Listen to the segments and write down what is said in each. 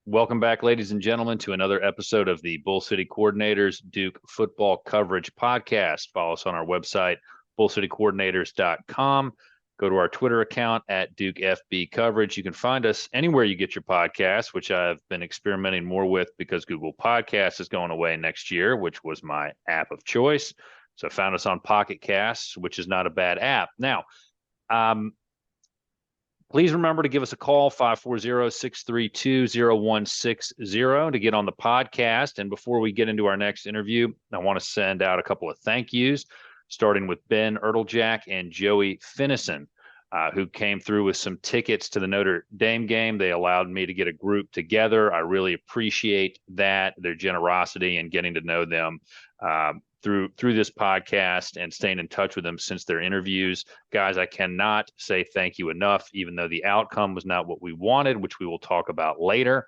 Welcome back, ladies and gentlemen, to another episode of the Bull City Coordinators Duke Football Coverage Podcast. Follow us on our website, bullcitycoordinators.com. Go to our Twitter account at Duke FB Coverage. You can find us anywhere you get your podcasts, which I've been experimenting more with because Google Podcasts is going away next year, which was my app of choice. So I found us on Pocket Casts, which is not a bad app. Now, please remember to give us a call, 540-632-0160 to get on the podcast. And before we get into our next interview, I want to send out a couple of thank yous, starting with Ben Ertlejack and Joey Finnison, who came through with some tickets to the Notre Dame game. They allowed me to get a group together. I really appreciate that, their generosity and getting to know them through this podcast and staying in touch with them since their interviews. Guys, I cannot say thank you enough, even though the outcome was not what we wanted, which we will talk about later.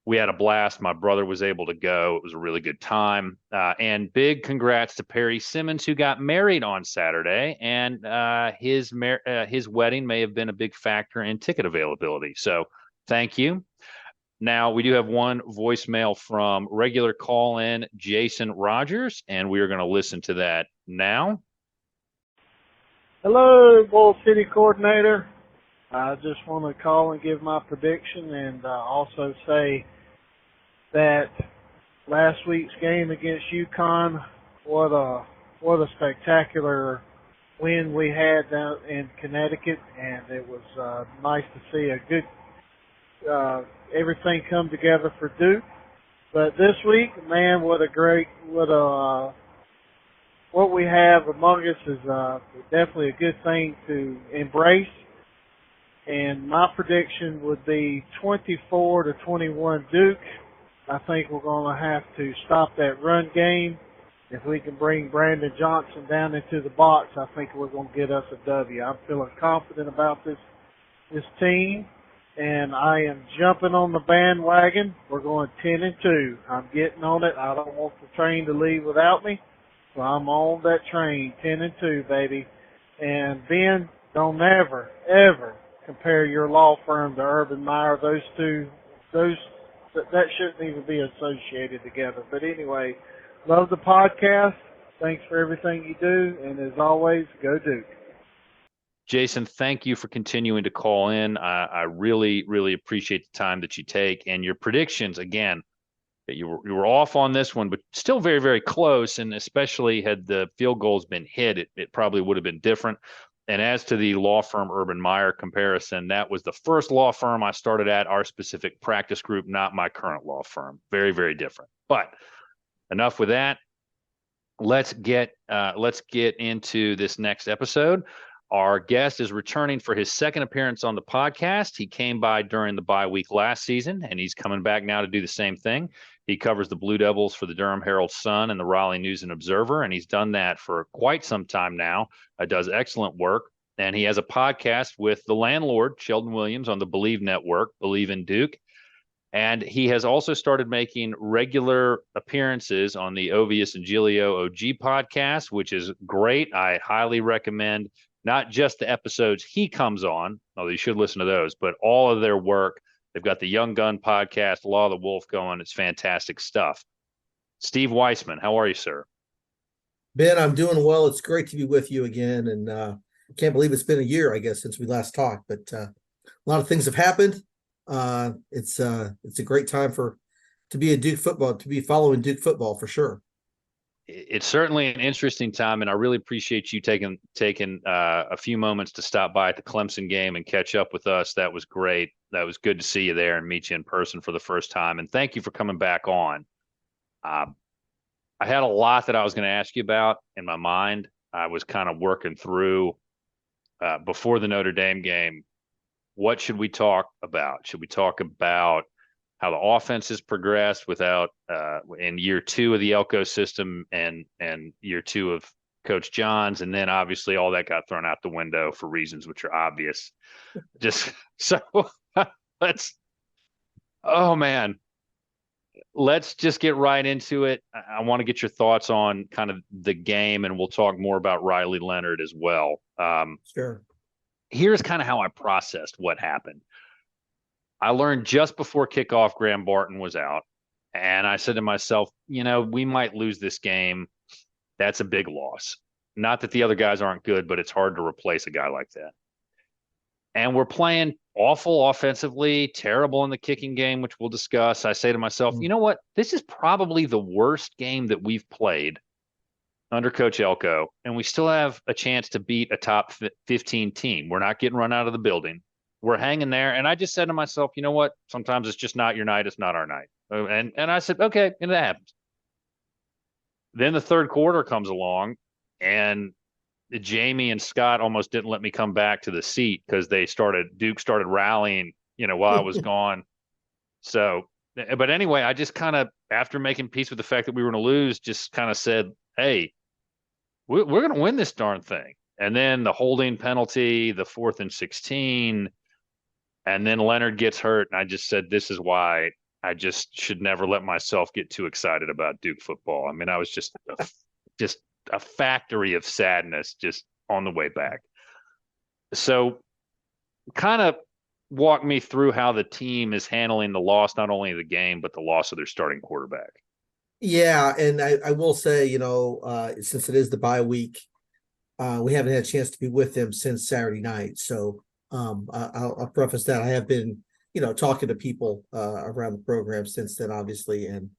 We had a blast. My brother was able to go. It was a really good time. And big congrats to Perry Simmons, who got married on Saturday. And his wedding may have been a big factor in ticket availability. So thank you. Now, we do have one voicemail from regular call-in Jason Rogers, and we are going to listen to that now. Hello, Bull City Coordinator. I just want to call and give my prediction and also say that last week's game against UConn, what a spectacular win we had down in Connecticut, and it was nice to see a good everything come together for Duke. But this week, man, what we have among us is definitely a good thing to embrace. And my prediction would be 24-21 Duke. I think we're going to have to stop that run game. If we can bring Brandon Johnson down into the box, I think we're going to get us a W. I'm feeling confident about this team, and I am jumping on the bandwagon. We're going 10-2. I'm getting on it. I don't want the train to leave without me, so I'm on that train, 10-2, baby. And Ben, don't ever compare your law firm to Urban Meyer. That shouldn't even be associated together. But anyway, love the podcast. Thanks for everything you do. And as always, go Duke. Jason, thank you for continuing to call in. I really, really appreciate the time that you take and your predictions. Again, you were off on this one, but still very, very close. And especially had the field goals been hit, it probably would have been different. And as to the law firm Urban Meyer comparison, that was the first law firm I started at, our specific practice group, not my current law firm. Very, very different. But enough with that. Let's get into this next episode. Our guest is returning for his second appearance on the podcast. He came by during the bye week last season, and he's coming back now to do the same thing. He covers the Blue Devils for the Durham Herald-Sun and the Raleigh News and Observer, and he's done that for quite some time now. Does excellent work, and he has a podcast with the landlord, Sheldon Williams, on the Believe Network, Believe in Duke. And he has also started making regular appearances on the Ovius and Giglio OG podcast, which is great. I highly recommend not just the episodes he comes on, although you should listen to those, but all of their work. They've got the Young Gun podcast, Law of the Wolf going. It's fantastic stuff. Steve Wiseman, how are you, sir? Ben, I'm doing well. It's great to be with you again. And I can't believe it's been a year, I guess, since we last talked. But a lot of things have happened. It's a great time to be following Duke football for sure. It's certainly an interesting time, and I really appreciate you taking a few moments to stop by at the Clemson game and catch up with us. That was great. That was good to see you there and meet you in person for the first time. And thank you for coming back on. I had a lot that I was going to ask you about in my mind. I was kind of working through before the Notre Dame game. What should we talk about? Should we talk about how the offense has progressed without in year two of the Elko system and year two of Coach Johns, and then obviously all that got thrown out the window for reasons which are obvious. Just so let's just get right into it. I want to get your thoughts on kind of the game, and we'll talk more about Riley Leonard as well. Sure. Here's kind of how I processed what happened. I learned just before kickoff Graham Barton was out. And I said to myself, we might lose this game. That's a big loss. Not that the other guys aren't good, but it's hard to replace a guy like that. And we're playing awful offensively, terrible in the kicking game, which we'll discuss. I say to myself, you know what? This is probably the worst game that we've played under Coach Elko, and we still have a chance to beat a top 15 team. We're not getting run out of the building. We're hanging there. And I just said to myself, you know what? Sometimes it's just not your night. It's not our night. And I said, okay, and that happens. Then the third quarter comes along, and Jamie and Scott almost didn't let me come back to the seat because Duke started rallying, while I was gone. So, but anyway, I just kind of, after making peace with the fact that we were going to lose, just kind of said, hey, we're going to win this darn thing. And then the holding penalty, the 4th and 16, and then Leonard gets hurt. And I just said, this is why I just should never let myself get too excited about Duke football. I mean, I was just a factory of sadness just on the way back. So kind of walk me through how the team is handling the loss, not only of the game, but the loss of their starting quarterback. Yeah, and I will say, since it is the bye week, we haven't had a chance to be with them since Saturday night. So I'll preface that I have been, talking to people around the program since then, obviously. And,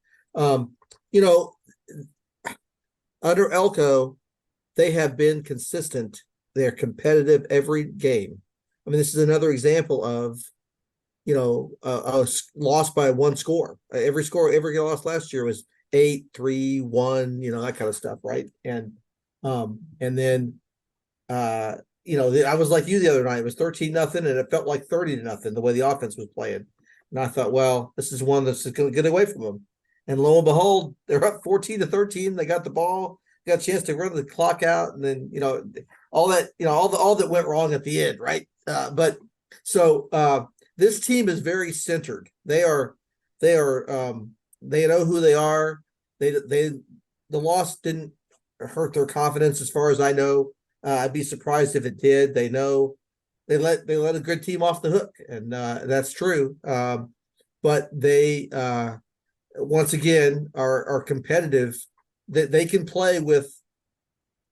under Elko, they have been consistent. They're competitive every game. I mean, this is another example of, a loss by one score. Every loss last year was 8-3-1, that kind of stuff, right? And then I was like you the other night. It was 13-0, and it felt like 30-0 the way the offense was playing. And I thought, well, this is one that's going to get away from them. And lo and behold, they're up 14-13. They got the ball, got a chance to run the clock out, and then all that went wrong at the end, right? But this team is very centered. They know who they are. The loss didn't hurt their confidence, as far as I know. I'd be surprised if it did. They know they let a good team off the hook, and that's true. But they once again are competitive. That they can play with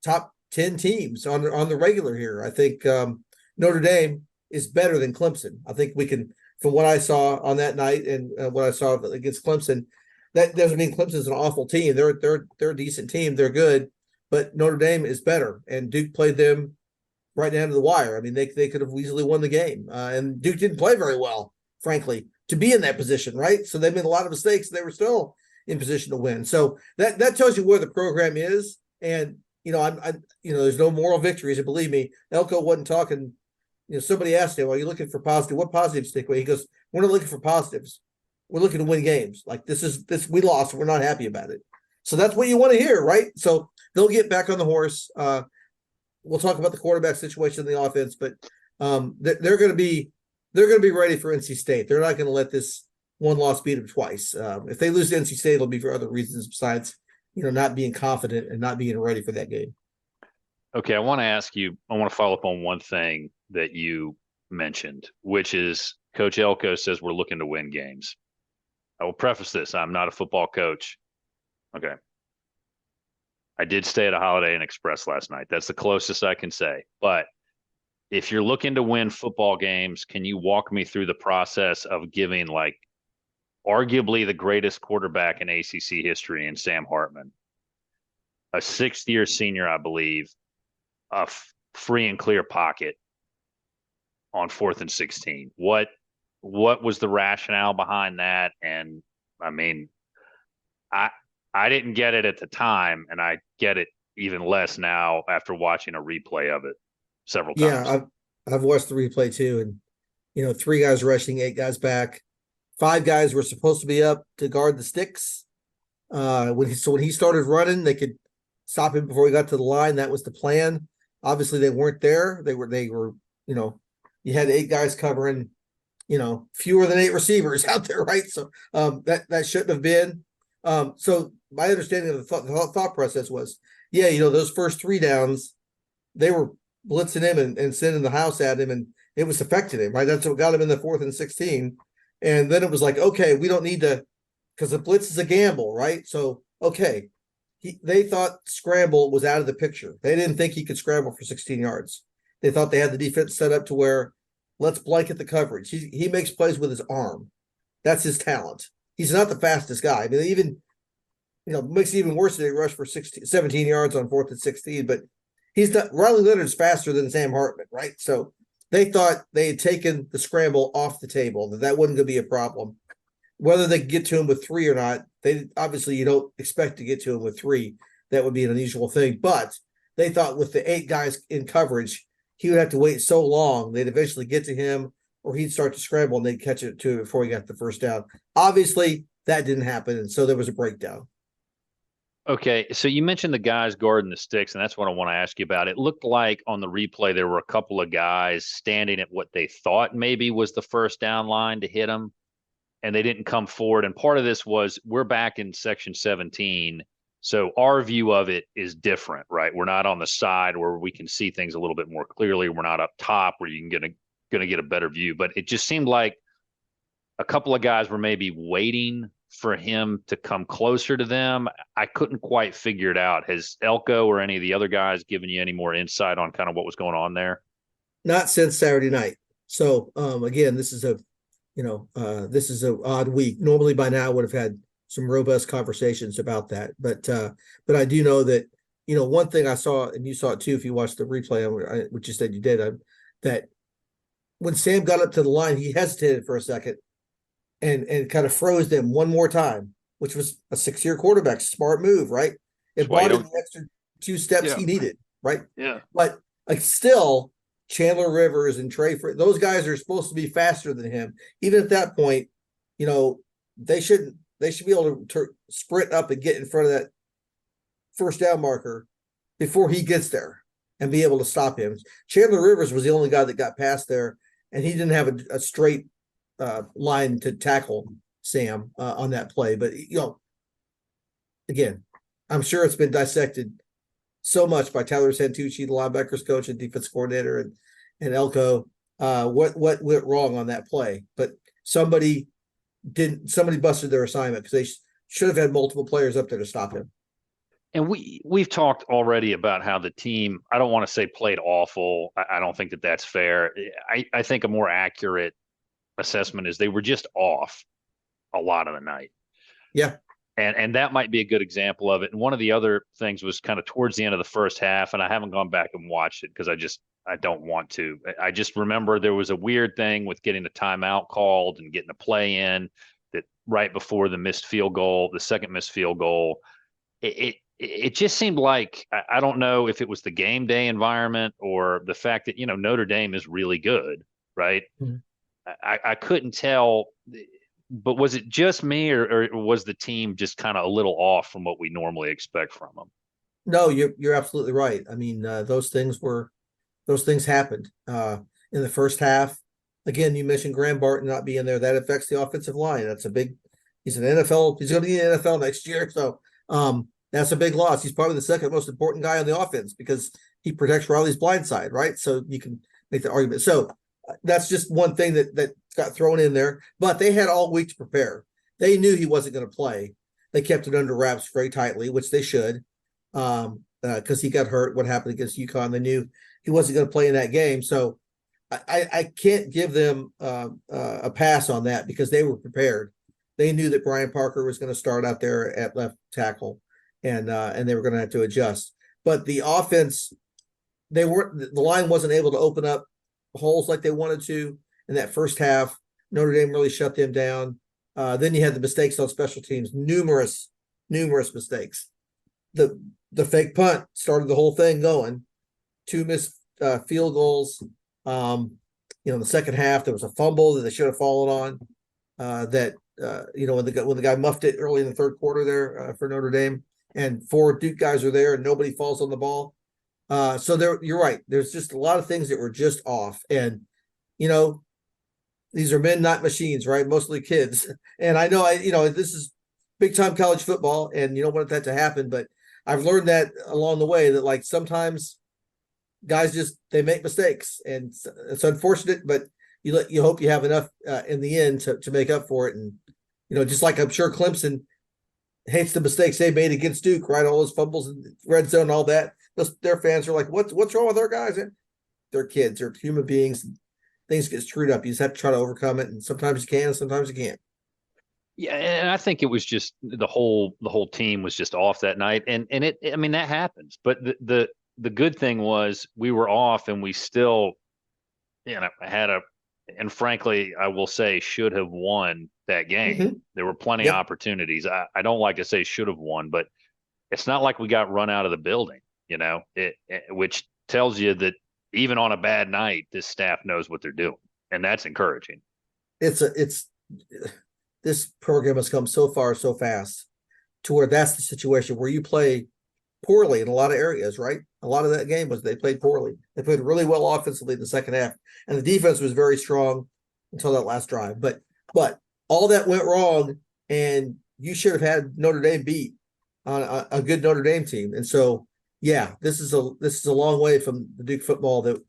top 10 teams on the regular here. I think Notre Dame is better than Clemson. I think we can, from what I saw on that night and what I saw against Clemson. That doesn't mean Clemson's an awful team. They're a decent team. They're good, but Notre Dame is better, and Duke played them right down to the wire. I mean, they could have easily won the game, and Duke didn't play very well, frankly, to be in that position, right? So they made a lot of mistakes. They were still in position to win. So that tells you where the program is. And there's no moral victories. And believe me, Elko wasn't talking. Somebody asked him, "Are you looking for positive? What positives take away?" He goes, "We're not looking for positives. We're looking to win games. Like this we lost. We're not happy about it." So that's what you want to hear, right? So they'll get back on the horse. We'll talk about the quarterback situation in the offense, but they're going to be ready for NC State. They're not going to let this one loss beat them twice. If they lose to NC State, it'll be for other reasons besides not being confident and not being ready for that game. Okay, I want to follow up on one thing that you mentioned, which is Coach Elko says we're looking to win games. I will preface this. I'm not a football coach. Okay. I did stay at a Holiday Inn Express last night. That's the closest I can say. But if you're looking to win football games, can you walk me through the process of giving arguably the greatest quarterback in ACC history in Sam Hartman, a 6th-year senior, I believe, a free and clear pocket on 4th and 16? What was the rationale behind that? And I mean, I didn't get it at the time, and I get it even less now after watching a replay of it several times. Yeah, I've watched the replay too, and 3 guys rushing, 8 guys back. 5 guys were supposed to be up to guard the sticks. When he started running, they could stop him before he got to the line. That was the plan. Obviously, they weren't there. They were. You had 8 guys covering, fewer than 8 receivers out there, right? So that shouldn't have been. So my understanding of the thought process was, those first 3 downs, they were blitzing him and sending the house at him, and it was affecting him, right? That's what got him in the 4th and 16. And then it was like, okay, we don't need to, because the blitz is a gamble, right? So, okay, they thought scramble was out of the picture. They didn't think he could scramble for 16 yards. They thought they had the defense set up to where let's blanket the coverage. He makes plays with his arm. That's his talent. He's not the fastest guy. I mean, even, makes it even worse that he rushed for 17 yards on 4th and 16, but he's not. Riley Leonard's faster than Sam Hartman, right? So they thought they had taken the scramble off the table, that wasn't going to be a problem. Whether they could get to him with 3 or not, they obviously you don't expect to get to him with 3. That would be an unusual thing. But they thought with the 8 guys in coverage, he would have to wait so long, they'd eventually get to him, or he'd start to scramble and they'd catch it to him before he got the first down. Obviously, that didn't happen, and so there was a breakdown. Okay, so you mentioned the guys guarding the sticks, and that's what I want to ask you about. It looked like on the replay there were a couple of guys standing at what they thought maybe was the first down line to hit them, and they didn't come forward. And part of this was we're back in section 17, so our view of it is different, right? We're not on the side where we can see things a little bit more clearly. We're not up top where you can gonna get a better view. But it just seemed like a couple of guys were maybe waiting for him to come closer to them. I couldn't quite figure it out. Has Elko or any of the other guys given you any more insight on kind of what was going on there? Not since Saturday night. So again, this is a odd week. Normally by now I would have had some robust conversations about that. But I do know that, one thing I saw, and you saw it too if you watched the replay, which you said you did, that when Sam got up to the line, he hesitated for a second and kind of froze them one more time, which was a 6-year quarterback. Smart move, right? It bought him the extra 2 steps he needed, right? Yeah. But still, Chandler Rivers and Trey, those guys are supposed to be faster than him. Even at that point, they should be able to sprint up and get in front of that first down marker before he gets there and be able to stop him. Chandler Rivers was the only guy that got past there, and he didn't have a straight line to tackle Sam on that play. But again, I'm sure it's been dissected so much by Tyler Santucci, the linebackers coach and defense coordinator, and Elko. What went wrong on that play? But somebody busted their assignment because they should have had multiple players up there to stop him. And we've talked already about how the team, I don't want to say played awful. I don't think that that's fair. I think a more accurate assessment is they were just off a lot of the night. Yeah. And that might be a good example of it. And one of the other things was kind of towards the end of the first half, and I haven't gone back and watched it because I don't want to. I just remember there was a weird thing with getting a timeout called and getting a play in that right before the second missed field goal. It just seemed like, I don't know if it was the game day environment or the fact that, Notre Dame is really good, right? Mm-hmm. I couldn't tell, but was it just me or was the team just kind of a little off from what we normally expect from them? No, you're absolutely right. I mean, those things happened in the first half. Again, you mentioned Graham Barton not being there. That affects the offensive line. He's he's going to be in the NFL next year. So that's a big loss. He's probably the second most important guy on the offense because he protects Riley's blind side, right? So you can make the argument. So that's just one thing that got thrown in there. But they had all week to prepare. They knew he wasn't going to play. They kept it under wraps very tightly, which they should, because he got hurt. What happened against UConn? They knew he wasn't going to play in that game. So I can't give them a pass on that because they were prepared. They knew that Brian Parker was going to start out there at left tackle, and they were going to have to adjust. But the offense, the line wasn't able to open up holes like they wanted to in that first half. Notre Dame really shut them down. Then you had the mistakes on special teams, numerous mistakes. The fake punt started the whole thing going. 2 missed field goals. In the second half, there was a fumble that they should have fallen on. When the guy muffed it early in the third quarter there for Notre Dame, and 4 Duke guys are there and nobody falls on the ball. So you're right. There's just a lot of things that were just off, and these are men, not machines, right? Mostly kids. And I know this is big time college football, and you don't want that to happen, but I've learned that along the way that sometimes guys they make mistakes, and it's unfortunate, but you hope you have enough in the end to make up for it. And just like I'm sure Clemson hates the mistakes they made against Duke, right? All those fumbles in red zone, all that. Their fans are like, what's wrong with our guys? They're kids, they're human beings. Things get screwed up. You just have to try to overcome it, and sometimes you can, and sometimes you can't. Yeah, and I think it was just the whole team was just off that night, and it I mean that happens. But the good thing was we were off, and we still had and frankly I will say should have won that game. Mm-hmm. There were plenty of Yep, opportunities. I don't like to say should have won, but it's not like we got run out of the building. Which tells you that even on a bad night, this staff knows what they're doing, and that's encouraging. it's this program has come so far so fast to where that's the situation where you play poorly in a lot of areas, right? A lot of that game was they played poorly. They played really well offensively in the second half, and the defense was very strong until that last drive. But all that went wrong, and you should have had Notre Dame beat on a good Notre Dame team. And so, yeah, this is a long way from the Duke football that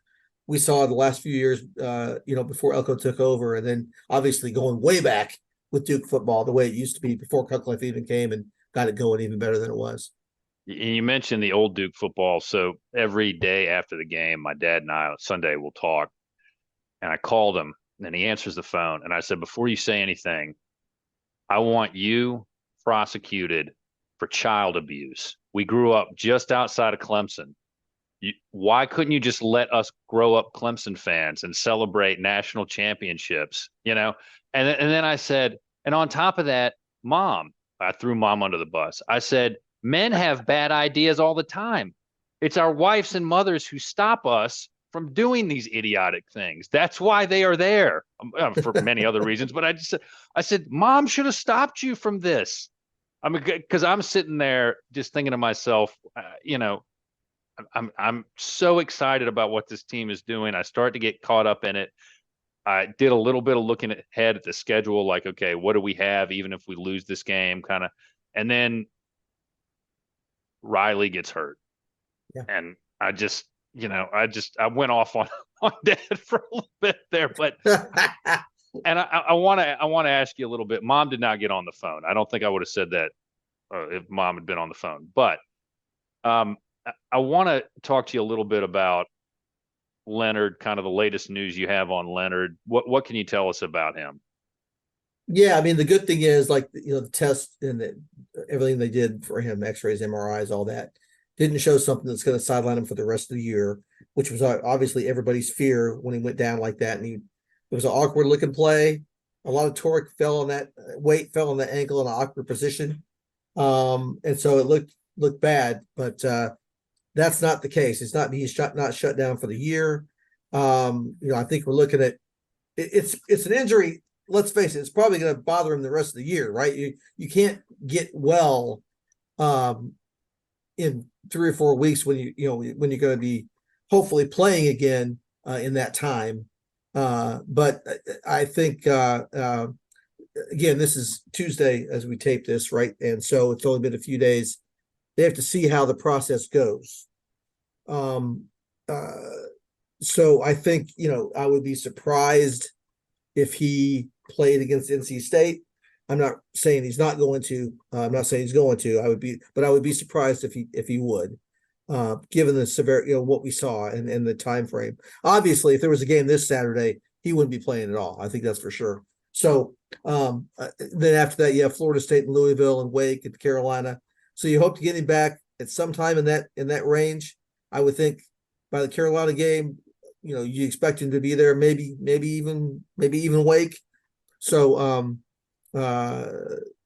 we saw the last few years, before Elko took over, and then obviously going way back with Duke football the way it used to be before Cutcliffe even came and got it going even better than it was. You mentioned the old Duke football. So every day after the game, my dad and I on Sunday will talk. And I called him and he answers the phone. And I said, before you say anything, I want you prosecuted for child abuse. We grew up just outside of Clemson. Why couldn't you just let us grow up Clemson fans and celebrate national championships? And then I said, and on top of that, mom, I threw mom under the bus. I said, men have bad ideas all the time. It's our wives and mothers who stop us from doing these idiotic things. That's why they are there, for many other reasons. But I said, mom should have stopped you from this. I mean, because I'm sitting there just thinking to myself, I'm so excited about what this team is doing. I start to get caught up in it. I did a little bit of looking ahead at the schedule, like, okay, what do we have, even if we lose this game, kind of, and then Riley gets hurt, Yeah. and I went off on on Dad for a little bit there, but and I want to ask you a little bit. Mom did not get on the phone. I don't think I would have said that if Mom had been on the phone, but I want to talk to you a little bit about Leonard, kind of the latest news you have on Leonard. What can you tell us about him? Yeah, I mean, the good thing is, like, the test and everything they did for him, x-rays, MRIs, all that, didn't show something that's going to sideline him for the rest of the year, which was obviously everybody's fear when he went down like that. And it was an awkward looking play. A lot of torque fell on that weight, fell on the ankle in an awkward position. And so it looked bad, but that's not the case. He's not shut down for the year. I think we're looking at it's an injury. Let's face it, it's probably going to bother him the rest of the year, right? You can't get well in 3 or 4 weeks when when you're going to be hopefully playing again in that time. But I think again, this is Tuesday as we tape this, right? And so it's only been a few days. They have to see how the process goes. So I think, I would be surprised if he played against NC State. I'm not saying he's not going to. I'm not saying he's going to. I would be surprised if he would, given the severity, what we saw and the time frame. Obviously, if there was a game this Saturday, he wouldn't be playing at all. I think that's for sure. So then after that, you have Florida State and Louisville and Wake and Carolina. So you hope to get him back at some time in that range. I would think by the Carolina game, you expect him to be there, maybe even Wake. So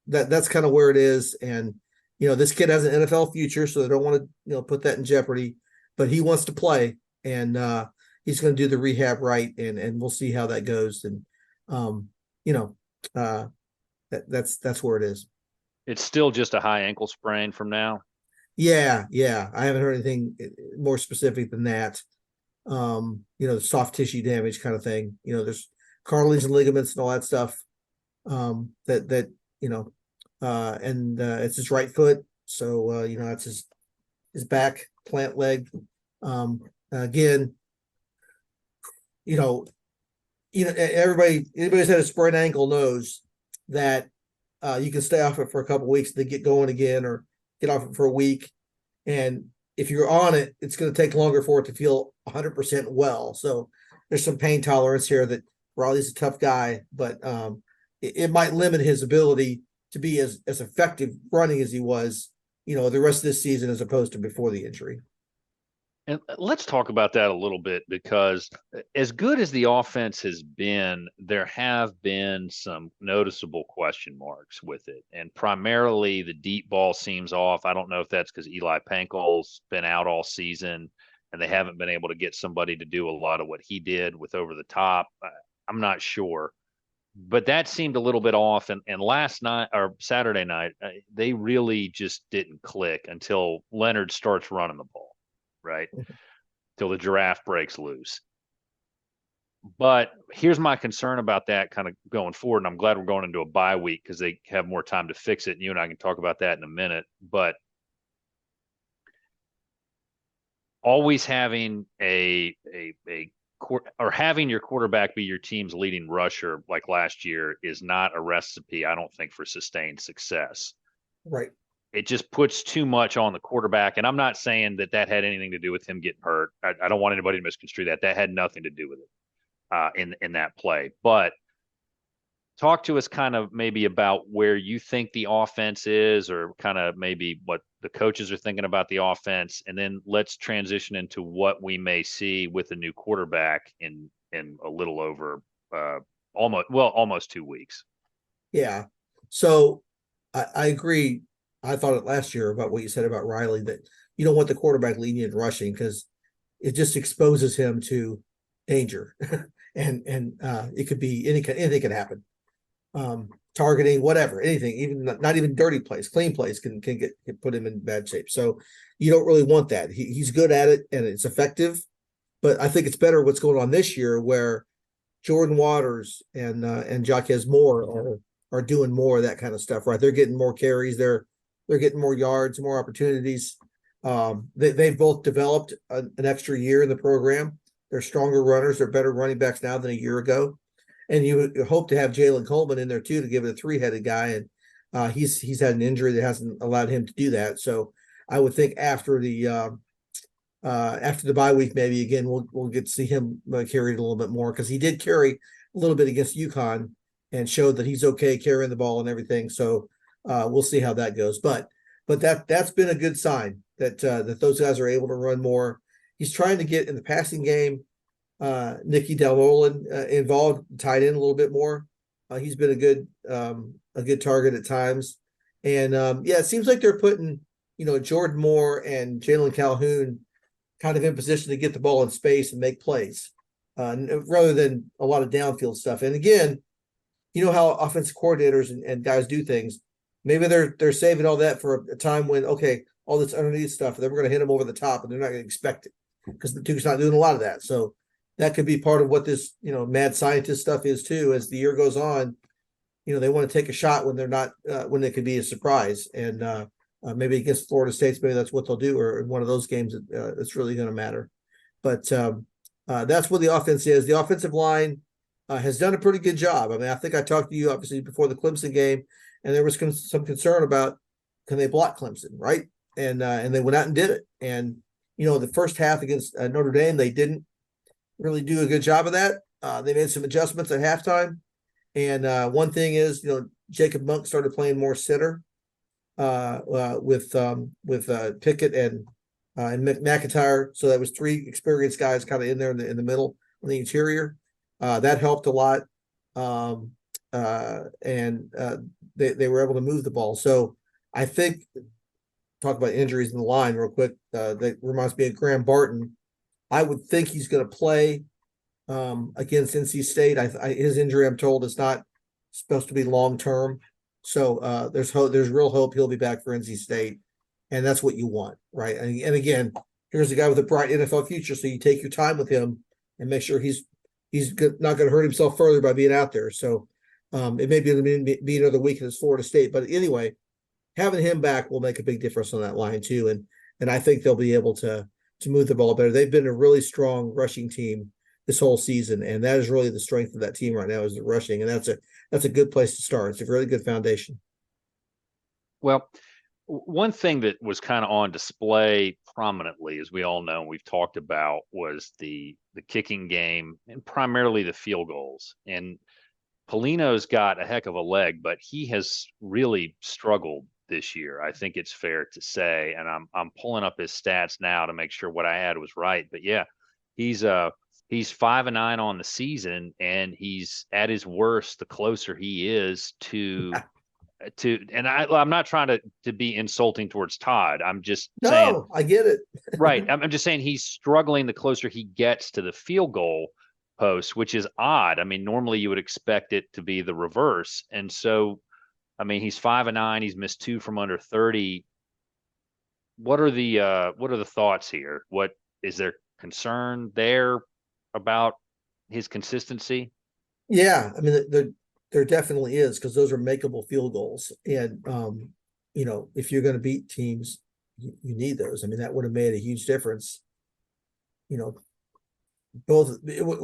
that's kind of where it is. And this kid has an NFL future, so they don't want to put that in jeopardy. But he wants to play, and he's going to do the rehab right, and we'll see how that goes. And that's where it is. It's still just a high ankle sprain from now. Yeah. I haven't heard anything more specific than that. The soft tissue damage kind of thing. There's cartilage and ligaments and all that stuff. And it's his right foot. So it's his back plant leg. Again, Anybody who's had a sprained ankle knows that you can stay off it for a couple of weeks, then get going again, or get off it for a week. And if you're on it, it's going to take longer for it to feel 100% well. So there's some pain tolerance here that Riley's a tough guy, but it might limit his ability to be as effective running as he was, the rest of this season as opposed to before the injury. And let's talk about that a little bit, because as good as the offense has been, there have been some noticeable question marks with it. And primarily the deep ball seems off. I don't know if that's because Eli Pankel's been out all season and they haven't been able to get somebody to do a lot of what he did with over the top. I'm not sure. But that seemed a little bit off. And last night or Saturday night, they really just didn't click until Leonard starts running the ball, right? Till the giraffe breaks loose. But here's my concern about that kind of going forward. And I'm glad we're going into a bye week because they have more time to fix it. And you and I can talk about that in a minute. But always having or having your quarterback be your team's leading rusher like last year is not a recipe, I don't think, for sustained success. Right. It just puts too much on the quarterback. And I'm not saying that had anything to do with him getting hurt. I don't want anybody to misconstrue that. That had nothing to do with it in that play. But talk to us kind of maybe about where you think the offense is, or kind of maybe what the coaches are thinking about the offense. And then let's transition into what we may see with a new quarterback in a little over almost 2 weeks. Yeah. So I agree. I thought it last year about what you said about Riley, that you don't want the quarterback leading in rushing because it just exposes him to danger. and it could be anything can happen. Targeting, whatever, anything, even not even dirty plays, clean plays can put him in bad shape. So you don't really want that. He's good at it and it's effective, but I think it's better what's going on this year where Jordan Waters and Jaquez Moore are doing more of that kind of stuff, right? They're getting more carries, they're getting more yards, more opportunities. They've both developed an extra year in the program. They're stronger runners, they're better running backs now than a year ago. And you hope to have Jalen Coleman in there too to give it a three-headed guy, and he's had an injury that hasn't allowed him to do that. So I would think after the bye week, maybe again we'll get to see him carry it a little bit more, because he did carry a little bit against UConn and showed that he's okay carrying the ball and everything. So we'll see how that goes. But that's been a good sign that those guys are able to run more. He's trying to get in the passing game. Nicky Delnolan involved, tied in a little bit more. He's been a good target at times. And it seems like they're putting, Jordan Moore and Jalen Calhoun kind of in position to get the ball in space and make plays, rather than a lot of downfield stuff. And again, you know how offensive coordinators and guys do things. Maybe they're saving all that for a time when, okay, all this underneath stuff, then we're going to hit them over the top and they're not going to expect it, because the Duke's not doing a lot of that. So that could be part of what this, mad scientist stuff is too. As the year goes on, they want to take a shot when they're not, when it could be a surprise. And maybe against Florida State, maybe that's what they'll do, or in one of those games, it's really going to matter. But that's what the offense is. The offensive line has done a pretty good job. I mean, I think I talked to you obviously before the Clemson game, and there was some concern about, can they block Clemson, right? And they went out and did it. And the first half against Notre Dame, they didn't really do a good job of that. They made some adjustments at halftime. And one thing is, Jacob Monk started playing more center with Pickett and McIntyre. So that was three experienced guys kind of in there in the middle on the interior. That helped a lot. And they were able to move the ball. So I think, talk about injuries in the line real quick. That reminds me of Graham Barton. I would think he's going to play against NC State. His injury, I'm told, is not supposed to be long term. So there's hope. There's real hope he'll be back for NC State, and that's what you want, right? And again, here's a guy with a bright NFL future. So you take your time with him and make sure he's not going to hurt himself further by being out there. So it may be another week against Florida State, but anyway, having him back will make a big difference on that line too. And I think they'll be able to move the ball better. They've been a really strong rushing team this whole season, and that is really the strength of that team right now is the rushing, and that's a good place to start. It's a really good foundation. Well, one thing that was kind of on display prominently, as we all know, and we've talked about, was the kicking game and primarily the field goals. And Polino's got a heck of a leg, but he has really struggled this year. I think it's fair to say, and I'm pulling up his stats now to make sure what I had was right. But yeah, he's he's 5-9 on the season, and he's at his worst the closer he is to and I'm not trying to be insulting towards Todd. I'm just saying, No, I get it. right. I'm just saying he's struggling the closer he gets to the field goal post, which is odd. I mean, normally you would expect it to be the reverse. And so, I mean, he's 5-9, he's missed 2 from under 30. What are the thoughts here? What is there concern there about his consistency? Yeah, I mean, there definitely is, because those are makeable field goals, and if you're going to beat teams, you need those. I mean, that would have made a huge difference. You know,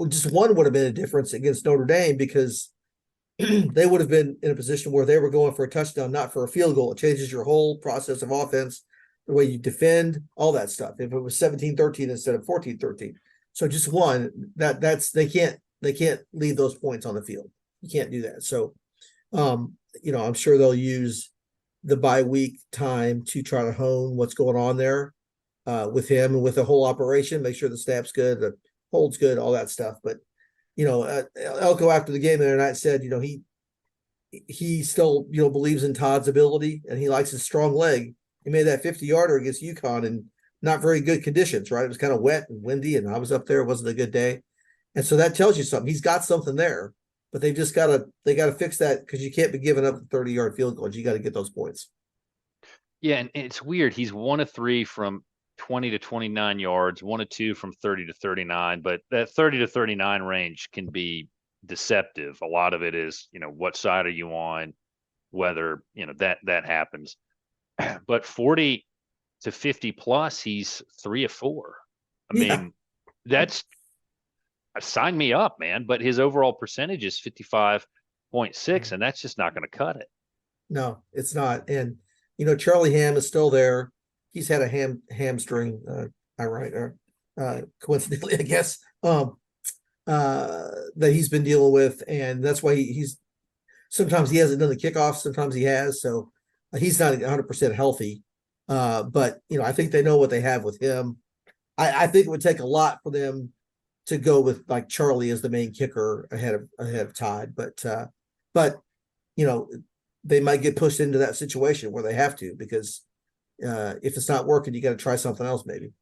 just one would have been a difference against Notre Dame, because they would have been in a position where they were going for a touchdown, not for a field goal. It changes your whole process of offense, the way you defend, all that stuff. If it was 17-13 instead of 14-13. So just one, that's they can't leave those points on the field. You can't do that. So I'm sure they'll use the bye week time to try to hone what's going on there with him and with the whole operation, make sure the snap's good, the hold's good, all that stuff. But Elko after the game the other night said, he still, believes in Todd's ability, and he likes his strong leg. He made that 50-yarder against UConn in not very good conditions, right? It was kind of wet and windy, and I was up there. It wasn't a good day. And so that tells you something. He's got something there, but they got to fix that, because you can't be giving up the 30-yard field goals. You got to get those points. Yeah, and it's weird. He's 1 of 3 from 20 to 29 yards, 1 of 2 from 30 to 39, but that 30 to 39 range can be deceptive. A lot of it is, what side are you on, whether, that happens. But 40 to 50 plus, he's 3 of 4. I mean, that's sign me up, man. But his overall percentage is 55.6, and that's just not going to cut it. No, it's not. And Charlie Ham is still there. He's had a hamstring, coincidentally, I guess, that he's been dealing with, and that's why he's sometimes he hasn't done the kickoff, sometimes he has. So he's not 100% healthy. But I think they know what they have with him. I think it would take a lot for them to go with like Charlie as the main kicker ahead of Todd. But they might get pushed into that situation where they have to, because if it's not working, you got to try something else maybe.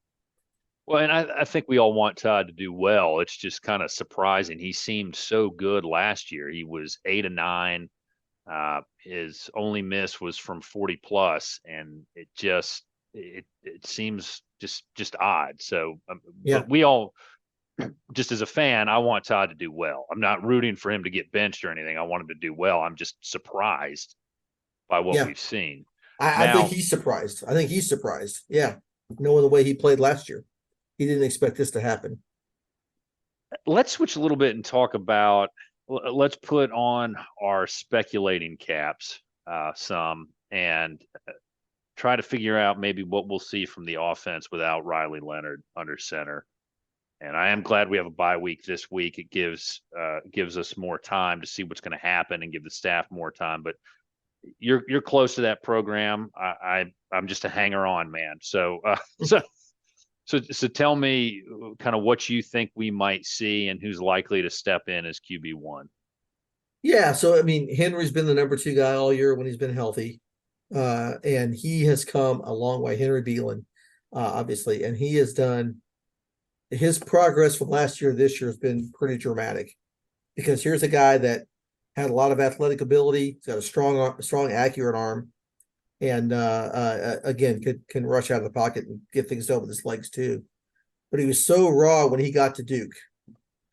Well, and I think we all want Todd to do well. It's just kind of surprising. He seemed so good last year. He was 8-9. His only miss was from 40 plus, and it seems just odd. So, but we all, just as a fan, I want Todd to do well. I'm not rooting for him to get benched or anything. I want him to do well. I'm just surprised by what we've seen. I think he's surprised. Yeah. Knowing the way he played last year, he didn't expect this to happen. Let's switch a little bit and talk about, let's put on our speculating caps some, and try to figure out maybe what we'll see from the offense without Riley Leonard under center. And I am glad we have a bye week this week. It gives us more time to see what's going to happen and give the staff more time. But you're close to that program. I'm just a hanger on, man. So tell me kind of what you think we might see and who's likely to step in as QB1. Yeah, so I mean, Henry's been the number 2 guy all year when he's been healthy, and he has come a long way. Henry Beelan, obviously, and he has done. His progress from last year to this year has been pretty dramatic, because here's a guy that had a lot of athletic ability. He's got a strong, accurate arm, and again, can rush out of the pocket and get things done with his legs too. But he was so raw when he got to Duke,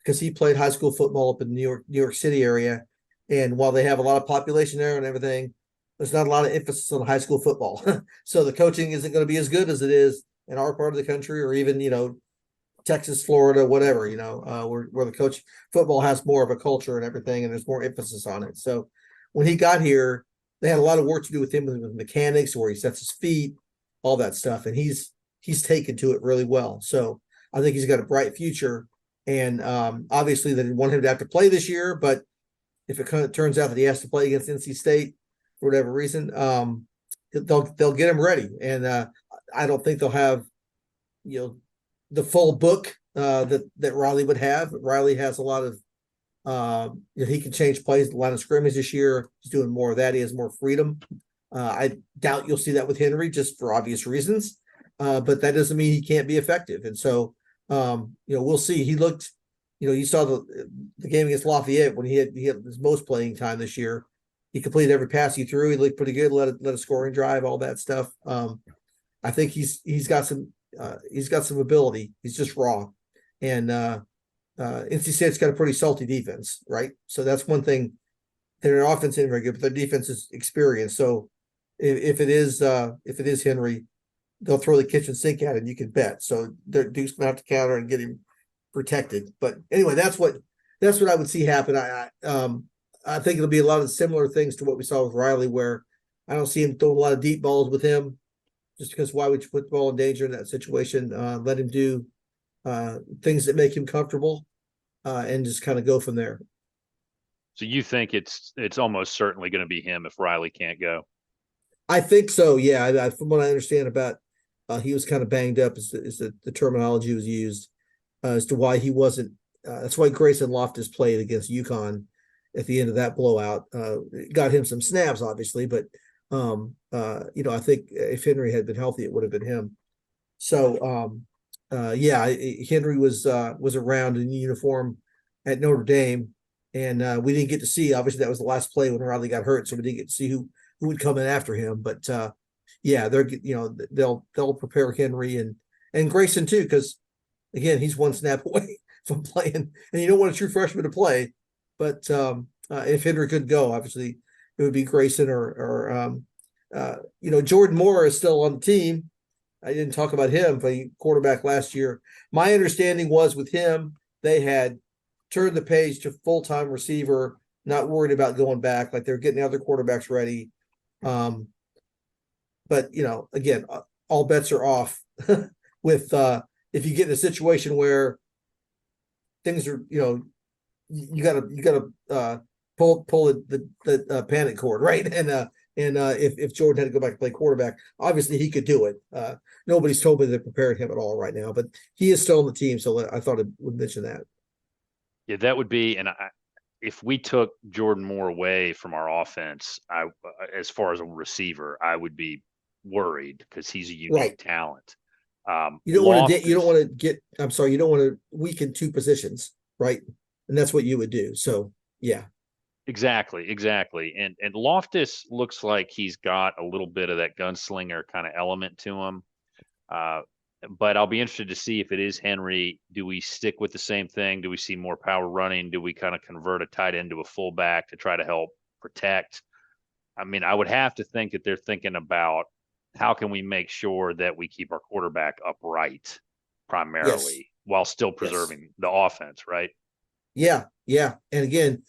because he played high school football up in the New York City area, and while they have a lot of population there and everything, there's not a lot of emphasis on high school football. So the coaching isn't going to be as good as it is in our part of the country, or even Texas, Florida, whatever, where the coach football has more of a culture and everything, and there's more emphasis on it. So when he got here, they had a lot of work to do with him with mechanics, where he sets his feet, all that stuff, and he's taken to it really well. So I think he's got a bright future. And obviously, they didn't want him to have to play this year, but if it kind of turns out that he has to play against NC State for whatever reason, they'll get him ready. And I don't think they'll have the full book that Riley would have. Riley has a lot of he can change plays at the line of scrimmage this year. He's doing more of that. He has more freedom. I doubt you'll see that with Henry, just for obvious reasons. But that doesn't mean he can't be effective. And so we'll see. He looked, you saw the game against Lafayette when he had his most playing time this year. He completed every pass he threw. He looked pretty good. Led a scoring drive, all that stuff. I think he's got some ability. He's just raw, and NC State's got a pretty salty defense, right? So that's one thing. Their offense isn't very good, but their defense is experienced. So if it is Henry, they'll throw the kitchen sink at him. You can bet. So Duke's gonna have to counter and get him protected. But anyway, that's what I would see happen. I think it'll be a lot of similar things to what we saw with Riley, where I don't see him throwing a lot of deep balls with him, just because why would you put the ball in danger in that situation? Let him do things that make him comfortable, and just kind of go from there. So you think it's almost certainly going to be him if Riley can't go? I think so. Yeah, from what I understand about, he was kind of banged up, is the terminology was used as to why he wasn't. That's why Grayson Loftus played against UConn at the end of that blowout. Got him some snaps, obviously, but I think if Henry had been healthy, it would have been him. So Henry was around in uniform at Notre Dame, and we didn't get to see. Obviously, that was the last play when Riley got hurt, so we didn't get to see who would come in after him. But they'll prepare Henry and Grayson too, because again, he's one snap away from playing, and you don't want a true freshman to play. But if Henry could go, obviously it would be Grayson or Jordan Moore is still on the team. I didn't talk about him, but he quarterback last year. My understanding was with him, they had turned the page to full-time receiver, not worried about going back, like they're getting the other quarterbacks ready. But again, all bets are off with if you get in a situation where things are, you gotta pull the panic cord, right? And if Jordan had to go back and play quarterback, obviously he could do it. Nobody's told me they're preparing him at all right now, but he is still on the team, so I thought I would mention that. Yeah, that would be, and if we took Jordan Moore away from our offense, as far as a receiver, I would be worried because he's a unique talent. You don't want to get. I'm sorry, you don't want to weaken two positions, right? And that's what you would do. So yeah. Exactly. And Loftus looks like he's got a little bit of that gunslinger kind of element to him. But I'll be interested to see if it is Henry. Do we stick with the same thing? Do we see more power running? Do we kind of convert a tight end to a fullback to try to help protect? I mean, I would have to think that they're thinking about how can we make sure that we keep our quarterback upright primarily while still preserving the offense, right? Yeah. And again,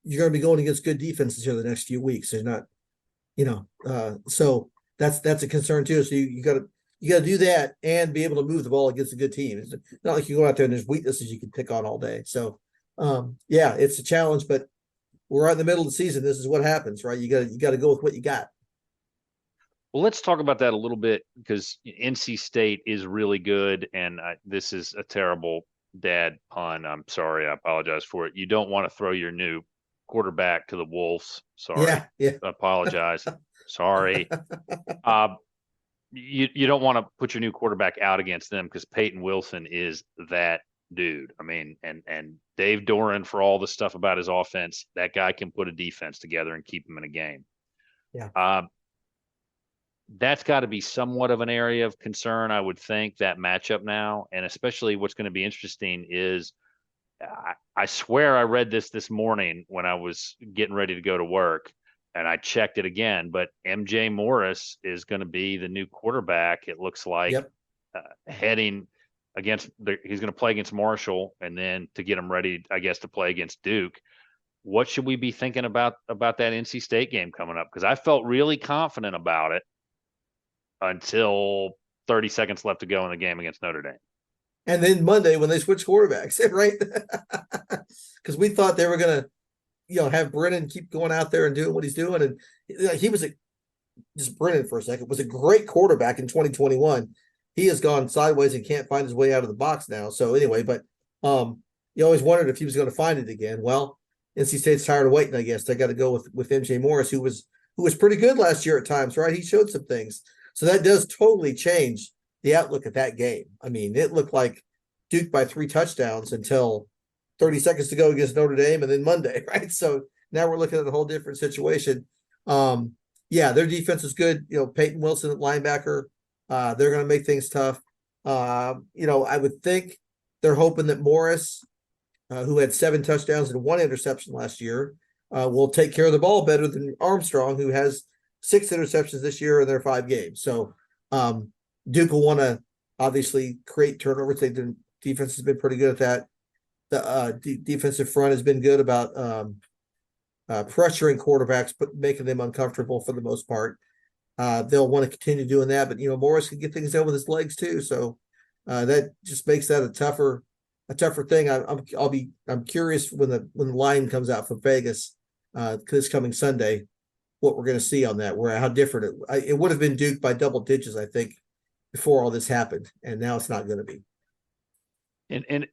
you're going to be going against good defenses here the next few weeks. There's not, so that's a concern too. So you got to do that and be able to move the ball against a good team. It's not like you go out there and there's weaknesses you can pick on all day. So it's a challenge, but we're right in the middle of the season. This is what happens, right? You got to go with what you got. Well, let's talk about that a little bit because NC State is really good, and this is a terrible dad pun. I'm sorry. I apologize for it. You don't want to throw your new quarterback to the wolves. Sorry. Yeah. I apologize. Sorry. You don't want to put your new quarterback out against them because Peyton Wilson is that dude. I mean, and Dave Doran, for all the stuff about his offense, that guy can put a defense together and keep him in a game. Yeah. That's got to be somewhat of an area of concern, I would think, that matchup now. And especially what's going to be interesting is I swear I read this morning when I was getting ready to go to work, and I checked it again, but MJ Morris is going to be the new quarterback. It looks like heading he's going to play against Marshall, and then to get him ready, I guess, to play against Duke. What should we be thinking about that NC State game coming up? Because I felt really confident about it until 30 seconds left to go in the game against Notre Dame. And then Monday when they switched quarterbacks, right? Because we thought they were going to, have Brennan keep going out there and doing what he's doing. And he was just Brennan for a second, was a great quarterback in 2021. He has gone sideways and can't find his way out of the box now. So anyway, but you always wondered if he was going to find it again. Well, NC State's tired of waiting, I guess. They got to go with MJ Morris, who was pretty good last year at times, right? He showed some things. So that does totally change the outlook of that game. I mean, it looked like Duke by 3 touchdowns until 30 seconds to go against Notre Dame and then Monday, right? So now we're looking at a whole different situation. Their defense is good. Peyton Wilson at linebacker, they're going to make things tough. I would think they're hoping that Morris, who had 7 touchdowns and 1 interception last year, will take care of the ball better than Armstrong, who has 6 interceptions this year in their 5 games. So Duke will want to obviously create turnovers. The defense has been pretty good at that. The defensive front has been good about pressuring quarterbacks, but making them uncomfortable for the most part. They'll want to continue doing that, but Morris can get things done with his legs too. So that just makes that a tougher thing. I'm curious when the line comes out from Vegas this coming Sunday, what we're going to see on that, how different it would have been Duke by double digits, I think, before all this happened, and now it's not going to be. And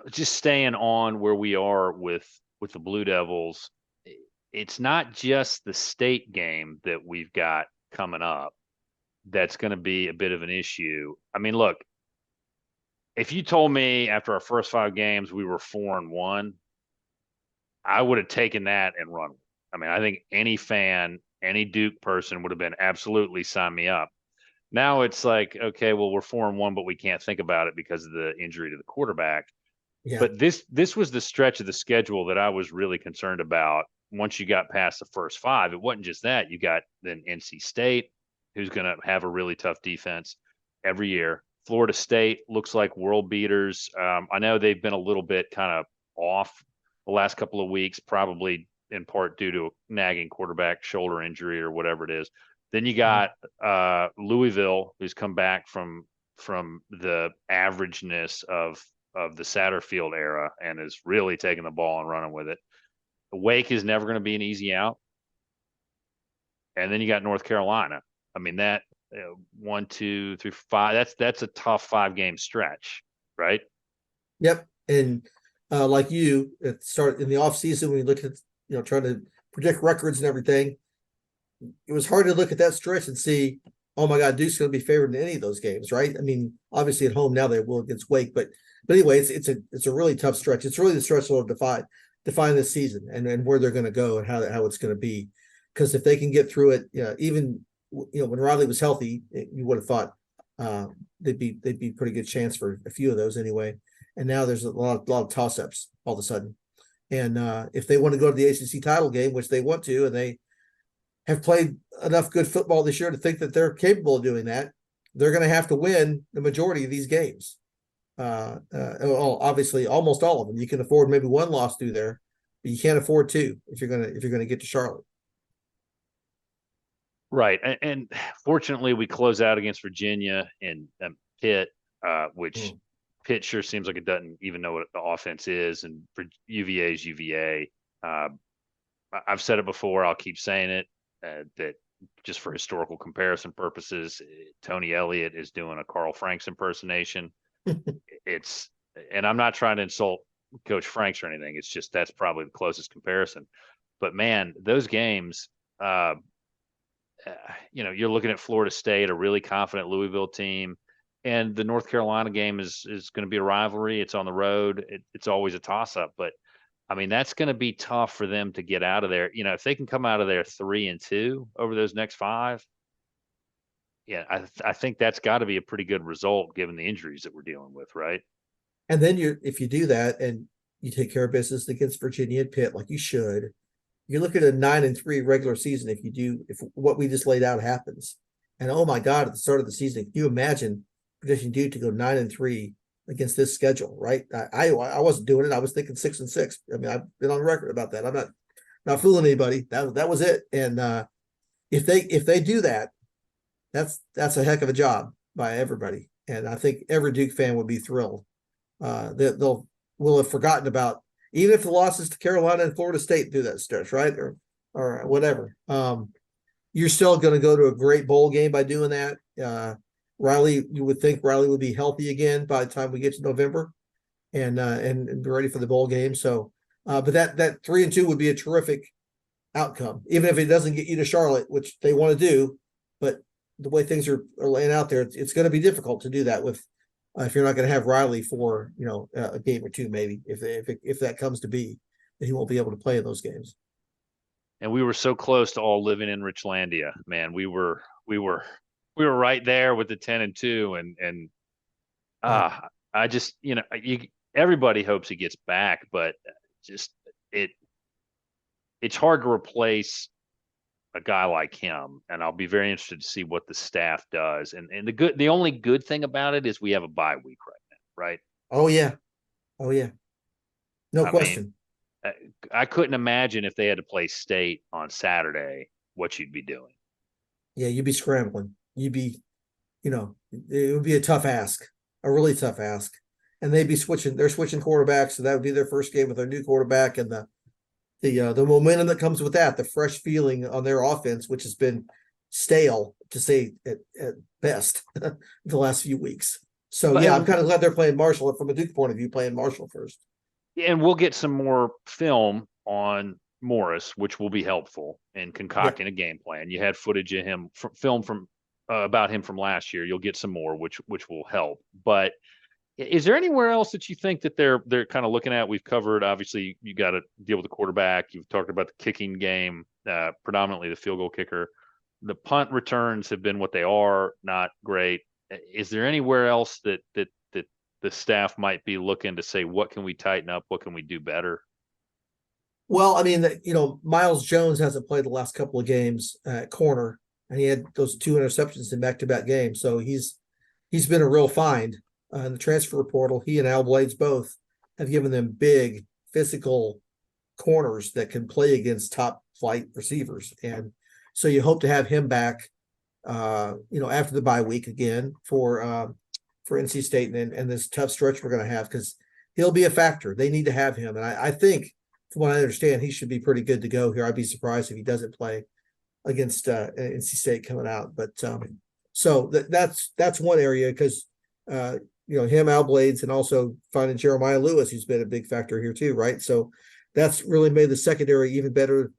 just staying on where we are with the Blue Devils, it's not just the state game that we've got coming up that's going to be a bit of an issue. I mean, look, if you told me after our first 5 games we were 4-1, I would have taken that and run. I mean, I think any fan, any Duke person would have been absolutely sign me up. Now it's like, okay, well, we're 4-1, but we can't think about it because of the injury to the quarterback. Yeah. But this was the stretch of the schedule that I was really concerned about. Once you got past the first 5, it wasn't just that. You got then NC State, who's going to have a really tough defense every year. Florida State looks like world beaters. I know they've been a little bit kind of off the last couple of weeks, probably in part due to a nagging quarterback shoulder injury or whatever it is. Then you got Louisville, who's come back from the averageness of the Satterfield era and is really taking the ball and running with it. Wake is never going to be an easy out. And then you got North Carolina. I mean, that 1, 2, 3, 5, that's a tough 5-game stretch, right? Yep. And like you, at start in the offseason, when you look at, trying to predict records and everything, it was hard to look at that stretch and see, oh my God, Duke's going to be favored in any of those games, right? I mean, obviously at home now they will against Wake, but anyway, it's a really tough stretch. It's really the stretch that will define this season and where they're going to go and how it's going to be. Because if they can get through it, even when Riley was healthy, you would have thought they'd be pretty good chance for a few of those anyway. And now there's a lot of toss-ups all of a sudden. And if they want to go to the ACC title game, which they want to, and they have played enough good football this year to think that they're capable of doing that, they're going to have to win the majority of these games. Obviously, almost all of them. You can afford maybe 1 loss through there, but you can't afford 2 if you're gonna get to Charlotte. Right, and fortunately, we close out against Virginia and Pitt, which Pitt sure seems like it doesn't even know what the offense is, and for UVA is UVA. I've said it before. I'll keep saying it. That just for historical comparison purposes, Tony Elliott is doing a Carl Franks impersonation. And I'm not trying to insult Coach Franks or anything. It's just that's probably the closest comparison. But man, those games, you're looking at Florida State, a really confident Louisville team, and the North Carolina game is going to be a rivalry. It's on the road. It's always a toss-up, but I mean, that's going to be tough for them to get out of there. If they can come out of there 3-2 over those next 5, yeah, I think that's got to be a pretty good result given the injuries that we're dealing with, right? And then if you do that and you take care of business against Virginia and Pitt like you should, you look at a 9-3 regular season. If what we just laid out happens, and oh my God, at the start of the season, can you imagine predicting Duke to go 9-3 against this schedule, right? I wasn't doing it. I was thinking 6-6. I mean, I've been on record about that. I'm not fooling anybody. That was it. And if they do that, that's a heck of a job by everybody. And I think every Duke fan would be thrilled. Will have forgotten about, even if the losses to Carolina and Florida State do that stretch, right? Or whatever. You're still going to go to a great bowl game by doing that. Riley, you would think Riley would be healthy again by the time we get to November and be ready for the bowl game. So, but that 3-2 would be a terrific outcome, even if it doesn't get you to Charlotte, which they want to do. But the way things are laying out there, it's going to be difficult to do that with if you're not going to have Riley for a game or two, maybe if that comes to be that he won't be able to play in those games. And we were so close to all living in Richlandia, man. We were right there with the 10-2, and I just everybody hopes he gets back, but just it's hard to replace a guy like him, and I'll be very interested to see what the staff does. And the only good thing about it is we have a bye week right now, right? Oh yeah, no question. Mean, I couldn't imagine if they had to play State on Saturday, what you'd be doing. Yeah, you'd be scrambling. You'd be, it would be a tough ask, a really tough ask. And they'd be switching. They're switching quarterbacks, so that would be their first game with their new quarterback, and the momentum that comes with that, the fresh feeling on their offense, which has been stale to say at best the last few weeks. So yeah, I'm kind of glad they're playing Marshall from a Duke point of view, playing Marshall first. And we'll get some more film on Morris, which will be helpful in concocting a game plan. You had footage of him, film from about him from last year. You'll get some more, which will help. But is there anywhere else that you think that they're kind of looking at? We've covered, obviously, you got to deal with the quarterback. You've talked about the kicking game, predominantly the field goal kicker. The punt returns have been what they are, not great. Is there anywhere else that the staff might be looking to say, what can we tighten up? What can we do better? Well, I mean, Miles Jones hasn't played the last couple of games at corner, and he had those 2 interceptions in back-to-back games. So he's been a real find in the transfer portal. He and Al Blades both have given them big physical corners that can play against top flight receivers. And so you hope to have him back, after the bye week again for NC State and this tough stretch we're going to have, because he'll be a factor. They need to have him. And I think, from what I understand, he should be pretty good to go here. I'd be surprised if he doesn't play against NC State coming out. But so that's one area, because him, Al Blades, and also finding Jeremiah Lewis, who's been a big factor here too, right? So that's really made the secondary even better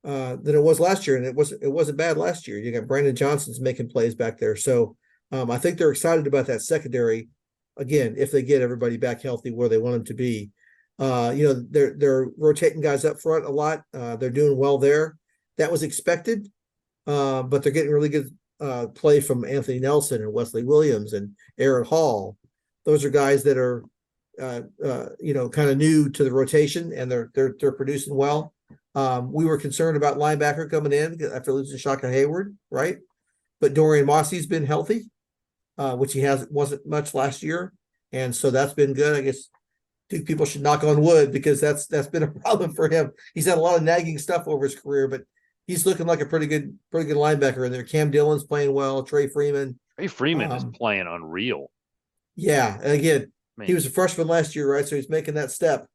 than it was last year, and it wasn't bad last year. You got Brandon Johnson's making plays back there, so I think they're excited about that secondary. Again, if they get everybody back healthy where they want them to be, they're rotating guys up front a lot. They're doing well there. That was expected, but they're getting really good play from Anthony Nelson and Wesley Williams and Aaron Hall. Those are guys that are, kind of new to the rotation, and they're producing well. We were concerned about linebacker coming in after losing Shaka Hayward, right? But Dorian Mossey's been healthy, which wasn't much last year, and so that's been good. I guess Duke people should knock on wood, because that's been a problem for him. He's had a lot of nagging stuff over his career, but he's looking like a pretty good linebacker in there. Cam Dillon's playing well. Trey Freeman is playing unreal. Yeah, and again, he was a freshman last year, right? So he's making that step.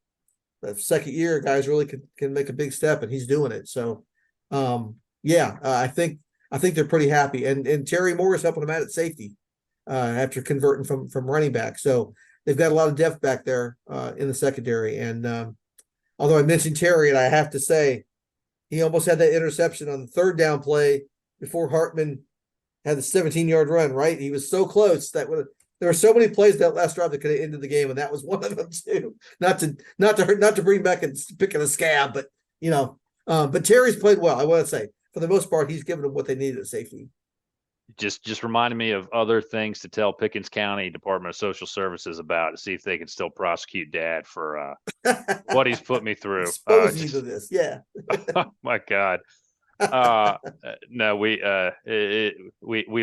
That second year, guys really can make a big step, and he's doing it. So, I think they're pretty happy. And Terry Morris helping him out at safety after converting from running back. So they've got a lot of depth back there in the secondary. And although I mentioned Terry, and I have to say, he almost had that interception on the third down play before Hartman had the 17-yard run, right? He was so close that there were so many plays that last drive that could have ended the game, and that was one of them too. Not to bring back and picking a scab, but but Terry's played well. I want to say, for the most part, he's given them what they needed at safety. Just reminded me of other things to tell Pickens County Department of Social Services about, to see if they can still prosecute Dad for what he's put me through. Expose you to this, yeah. Oh my God. No, we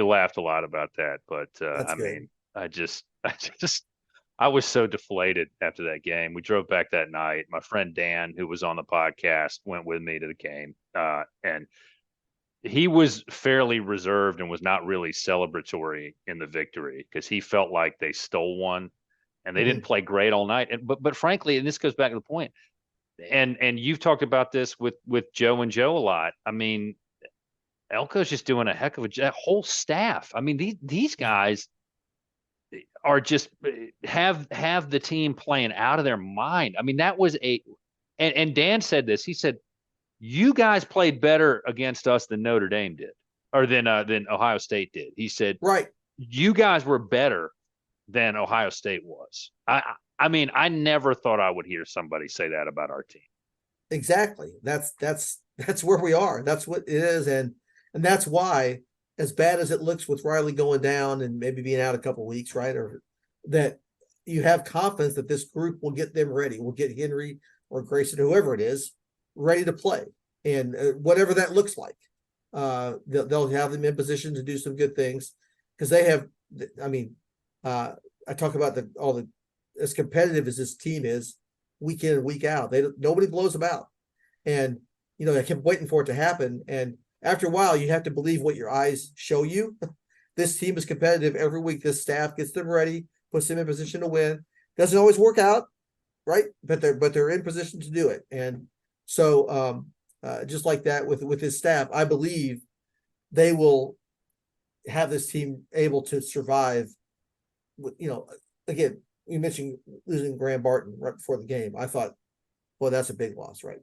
laughed a lot about that, but I mean, I just I was so deflated after that game. We drove back that night. My friend Dan, who was on the podcast, went with me to the game, and he was fairly reserved and was not really celebratory in the victory because he felt like they stole one and they didn't Mhm. play great all night. And but frankly, and this goes back to the point, and you've talked about this with Joe and Joe a lot. I mean, Elko's just doing a heck of a whole staff. I mean, these Yeah. guys are just have the team playing out of their mind. I mean, that was and Dan said this. He said, "You guys played better against us than Notre Dame did, or than Ohio State did." He said, Right. "You guys were better than Ohio State was." I mean, I never thought I would hear somebody say that about our team. Exactly. That's where we are. That's what it is, and that's why, as bad as it looks with Riley going down and maybe being out a couple of weeks, right? Or that you have confidence that this group will get them ready. We'll get Henry or Grayson, whoever it is, ready to play, and whatever that looks like, they'll have them in position to do some good things because they have. I mean, I talk about all the as competitive as this team is week in and week out. Nobody blows them out. And I kept waiting for it to happen. And after a while, you have to believe what your eyes show you. This team is competitive every week. This staff gets them ready, puts them in position to win. Doesn't always work out, right? But they're in position to do it. And so just like that with his staff, I believe they will have this team able to survive. Again, you mentioned losing Graham Barton right before the game. I thought, well, that's a big loss, right?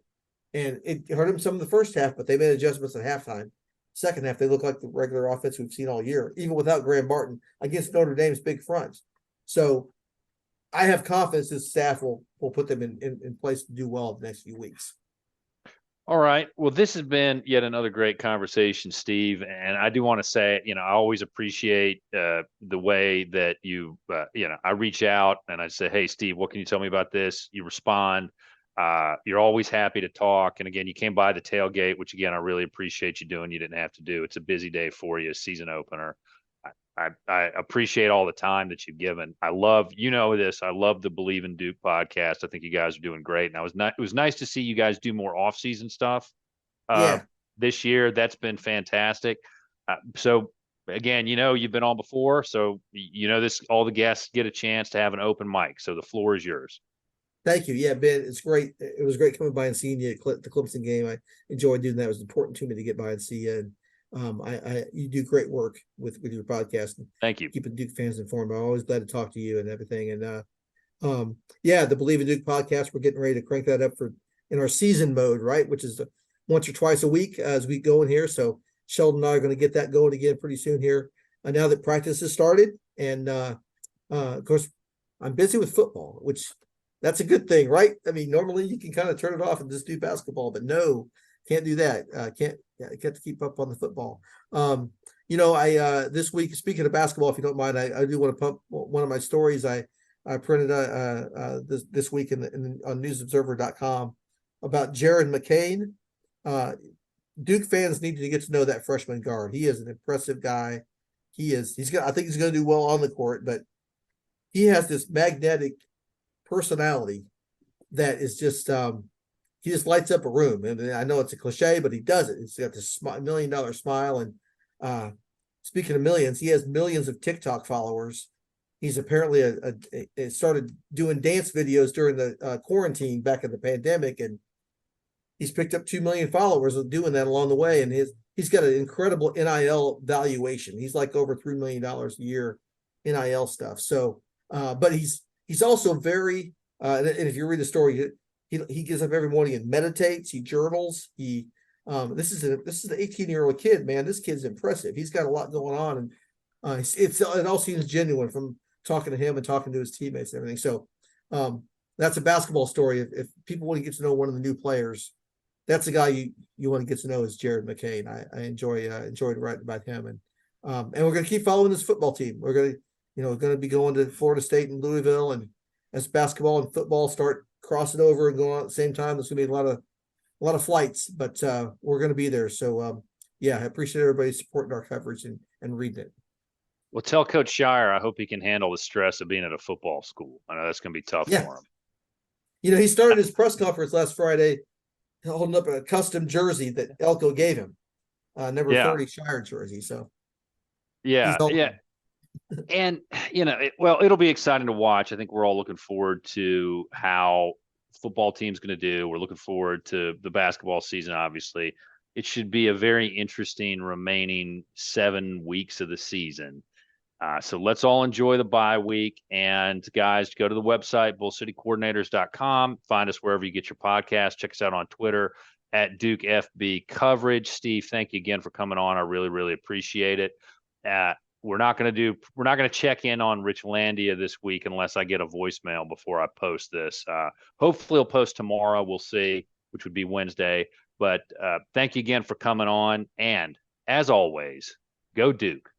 And it hurt them some in the first half, but they made adjustments at halftime. Second half, they look like the regular offense we've seen all year, even without Graham Barton against Notre Dame's big front. So I have confidence this staff will put them in place to do well the next few weeks. All right. Well, this has been yet another great conversation, Steve. And I do want to say, I always appreciate the way that I reach out and I say, "Hey, Steve, what can you tell me about this?" You respond. You're always happy to talk. And again, you came by the tailgate, which again, I really appreciate you doing. You didn't have to do. It's a busy day for you, season opener. I appreciate all the time that you've given. I love, this. I love the Believe in Duke podcast. I think you guys are doing great. And it was nice to see you guys do more off season stuff uh, Yeah. this year. That's been fantastic. So again, you've been on before, so this. All the guests get a chance to have an open mic. So the floor is yours. Thank you. Yeah, Ben, it's great. It was great coming by and seeing you at the Clemson game. I enjoyed doing that. It was important to me to get by and see you. And you do great work with your podcast and Thank you. keeping Duke fans informed. I'm always glad to talk to you and everything. And the Believe in Duke podcast, we're getting ready to crank that up in our season mode, right? Which is once or twice a week as we go in here. So Sheldon and I are going to get that going again pretty soon here. Now that practice has started, and of course, I'm busy with football, which that's a good thing, right? I mean, normally you can kind of turn it off and just do basketball, but no, can't do that. Can't get to keep up on the football. I this week, speaking of basketball, if you don't mind, I do want to pump one of my stories. I printed this week on newsobserver.com about Jared McCain. Duke fans need to get to know that freshman guard. He is an impressive guy. I think he's going to do well on the court, but he has this magnetic personality that is just he just lights up a room. And I know it's a cliche, but he does it. He's got this $1 million smile. And speaking of millions, he has millions of TikTok followers. He's apparently started doing dance videos during the quarantine back in the pandemic, and he's picked up 2 million followers of doing that along the way. And he's got an incredible NIL valuation. He's like over $3 million a year NIL stuff. So, but he's also very and if you read the story, he gets up every morning and meditates. He journals. This is an 18-year-old kid, man. This kid's impressive. He's got a lot going on, and it all seems genuine from talking to him and talking to his teammates and everything. So that's a basketball story. If people want to get to know one of the new players, that's a guy you want to get to know is Jared McCain. I enjoyed writing about him, and we're going to keep following this football team. We're going to be going to Florida State and Louisville, and as basketball and football start crossing over and going on at the same time, there's going to be a lot of flights, but we're going to be there. So I appreciate everybody supporting our coverage and reading it. Well, tell Coach Shire I hope he can handle the stress of being at a football school. I know that's going to be tough Yeah. for him. He started his press conference last Friday holding up a custom jersey that Elko gave him, number 30 Shire jersey. So yeah, and it'll be exciting to watch. I think we're all looking forward to how football team's going to do. We're looking forward to the basketball season. Obviously, it should be a very interesting remaining 7 weeks of the season. So let's all enjoy the bye week. And guys, go to the website, bullcitycoordinators.com. Find us wherever you get your podcast. Check us out on Twitter at Duke FB Coverage. Steve, thank you again for coming on. I really, really appreciate it. We're not going to check in on Richlandia this week unless I get a voicemail before I post this. Hopefully I'll post tomorrow. We'll see, which would be Wednesday. But thank you again for coming on. And as always, go Duke.